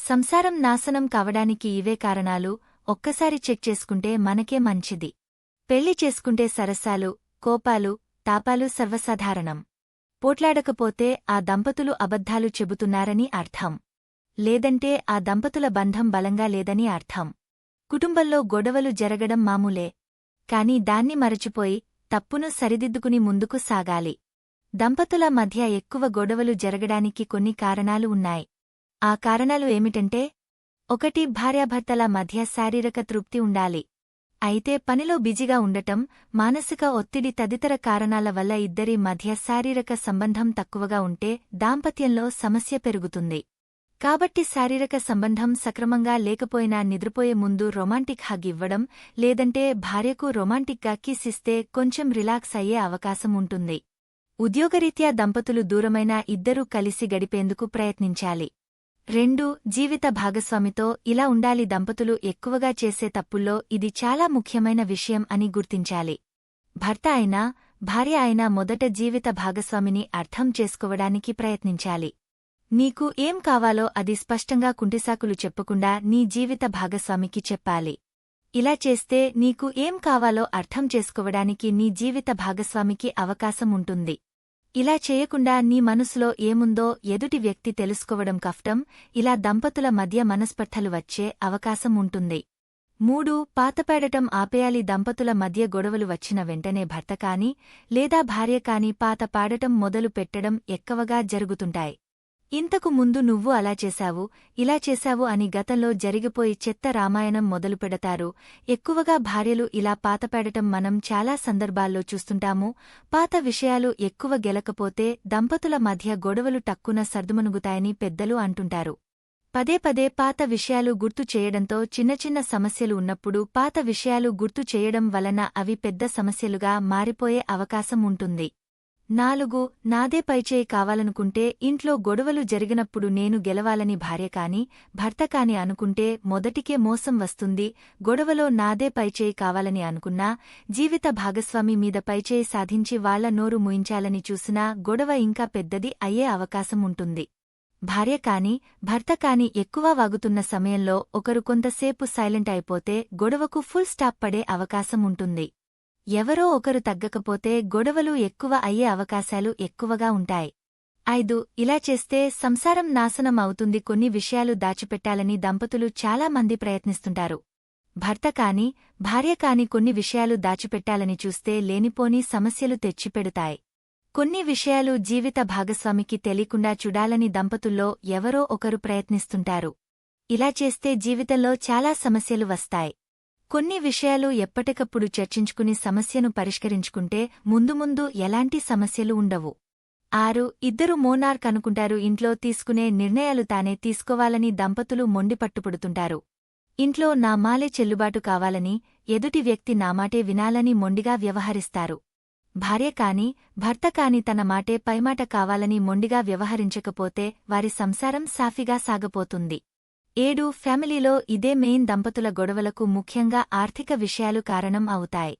సంసారం నాశనం కావడానికి ఇవే కారణాలు. ఒక్కసారి చెక్ చేసుకుంటే మనకే మంచిది. పెళ్లి చేసుకుంటే సరసాలు, కోపాలు, తాపాలు సర్వసాధారణం. పోట్లాడకపోతే ఆ దంపతులు అబద్ధాలు చెబుతున్నారని అర్థం. లేదంటే ఆ దంపతుల బంధం బలంగా లేదని అర్థం. కుటుంబంలో గొడవలు జరగడం మామూలే. కాని దాన్ని మరచిపోయి తప్పును సరిదిద్దుకుని ముందుకు సాగాలి. దంపతుల మధ్య ఎక్కువ గొడవలు జరగడానికి కొన్ని కారణాలు ఉన్నాయి. ఆ కారణాలు ఏమిటంటే 1. భార్యాభర్తల మధ్య శారీరక తృప్తి ఉండాలి. అయితే పనిలో బిజీగా ఉండటం, మానసిక ఒత్తిడి తదితర కారణాల వల్ల ఇద్దరి మధ్య శారీరక సంబంధం తక్కువగా ఉంటే దాంపత్యంలో సమస్య పెరుగుతుంది. కాబట్టి శారీరక సంబంధం సక్రమంగా లేకపోయినా నిద్రపోయే ముందు రొమాంటిక్ హగ్ ఇవ్వడం, లేదంటే భార్యకు రొమాంటిక్గా కిస్ ఇస్తే కొంచెం రిలాక్స్ అయ్యే అవకాశం ఉంటుంది. ఉద్యోగరీత్యా దంపతులు దూరమైనా ఇద్దరూ కలిసి గడిపేందుకు ప్రయత్నించాలి. 2. జీవిత భాగస్వామితో ఇలా ఉండాలి. దంపతులు ఎక్కువగా చేసే తప్పుల్లో ఇది చాలా ముఖ్యమైన విషయం అని గుర్తించాలి. భర్త అయినా, భార్య అయినా మొదట జీవిత భాగస్వామిని అర్థం చేసుకోవడానికి ప్రయత్నించాలి. నీకు ఏం కావాలో అది స్పష్టంగా కుంటిసాకులు చెప్పకుండా నీ జీవిత భాగస్వామికి చెప్పాలి. ఇలా చేస్తే నీకు ఏం కావాలో అర్థం చేసుకోవడానికి నీ జీవిత భాగస్వామికి అవకాశం ఉంటుంది. ఇలా చేయకుండా నీ మనసులో ఏముందో ఎదుటి వ్యక్తి తెలుసుకోవడం కష్టం. ఇలా దంపతుల మధ్య మనస్పర్ధలు వచ్చే అవకాశం ఉంటుంది. 3. పాతపాడటం ఆపేయాలి. దంపతుల మధ్య గొడవలు వచ్చిన వెంటనే భర్త కాని లేదా భార్య కాని పాత పాడటం మొదలు పెట్టడం ఎక్కువగా జరుగుతుంటాయి. ఇంతకు ముందు నువ్వు అలా చేశావు, ఇలా చేశావు అని గతంలో జరిగిపోయి చెత్త రామాయణం మొదలుపెడతారు. ఎక్కువగా భార్యలు ఇలా పాతపాడటం మనం చాలా సందర్భాల్లో చూస్తుంటాము. పాత విషయాలు ఎక్కువ గెలకపోతే దంపతుల మధ్య గొడవలు టక్కున సర్దుమణుగుతాయని పెద్దలు అంటుంటారు. పదే పదే పాత విషయాలు గుర్తు చేయడంతో చిన్న చిన్న సమస్యలు ఉన్నప్పుడు పాత విషయాలు గుర్తు చేయడం వలన అవి పెద్ద సమస్యలుగా మారిపోయే అవకాశం ఉంటుంది. 4. నాదే పైచేయి కావాలనుకుంటే ఇంట్లో గొడవలు జరిగినప్పుడు నేను గెలవాలని భార్య కాని, భర్త కాని అనుకుంటే మొదటికే మోసం వస్తుంది. గొడవలో నాదే పైచేయి కావాలని అనుకున్నా, జీవిత భాగస్వామి మీద పైచేయి సాధించి వాళ్ల నోరు మూయించాలని చూసినా గొడవ ఇంకా పెద్దది అయ్యే అవకాశం ఉంటుంది. భార్య కాని, భర్త కాని ఎక్కువ వాగుతున్న సమయంలో ఒకరు కొంతసేపు సైలెంట్ అయిపోతే గొడవకు ఫుల్ స్టాప్ పడే అవకాశం ఉంటుంది. ఎవరో ఒకరు తగ్గకపోతే గొడవలు ఎక్కువ అయ్యే అవకాశాలు ఎక్కువగా ఉంటాయి. 5. ఇలా చేస్తే సంసారం నాశనం అవుతుంది. కొన్ని విషయాలు దాచిపెట్టాలని దంపతులు చాలా మంది ప్రయత్నిస్తుంటారు. భర్త కాని, భార్య కాని కొన్ని విషయాలు దాచిపెట్టాలని చూస్తే లేనిపోని సమస్యలు తెచ్చిపెడుతాయి. కొన్ని విషయాలు జీవిత భాగస్వామికి తెలియకుండా చూడాలని దంపతుల్లో ఎవరో ఒకరు ప్రయత్నిస్తుంటారు. ఇలా చేస్తే జీవితంలో చాలా సమస్యలు వస్తాయి. కొన్ని విషయాలు ఎప్పటికప్పుడు చర్చించుకుని సమస్యను పరిష్కరించుకుంటే ముందు ముందు ఎలాంటి సమస్యలు ఉండవు. 6. ఇద్దరు మోనార్క్ అనుకుంటారు. ఇంట్లో తీసుకునే నిర్ణయాలు తానే తీసుకోవాలని దంపతులు మొండిపట్టుపడుతుంటారు. ఇంట్లో నా మాలే చెల్లుబాటు కావాలని, ఎదుటి వ్యక్తి నా మాటే వినాలని మొండిగా వ్యవహరిస్తారు. భార్య కాని, భర్త కాని తన మాటే పైమాట కావాలని మొండిగా వ్యవహరించకపోతే వారి సంసారం సాఫీగా సాగపోతుంది. 7. ఫ్యామిలీలో ఇదే మెయిన్. దంపతుల గొడవలకు ముఖ్యంగా ఆర్థిక విషయాలు కారణం అవుతాయి.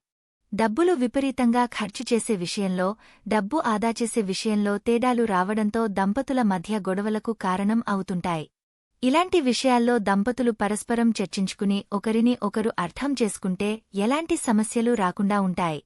డబ్బులు విపరీతంగా ఖర్చు చేసే విషయంలో, డబ్బు ఆదా చేసే విషయంలో తేడాలు రావడంతో దంపతుల మధ్య గొడవలకు కారణం అవుతుంటాయి. ఇలాంటి విషయాల్లో దంపతులు పరస్పరం చర్చించుకుని ఒకరిని ఒకరు అర్థం చేసుకుంటే ఎలాంటి సమస్యలు రాకుండా ఉంటాయి.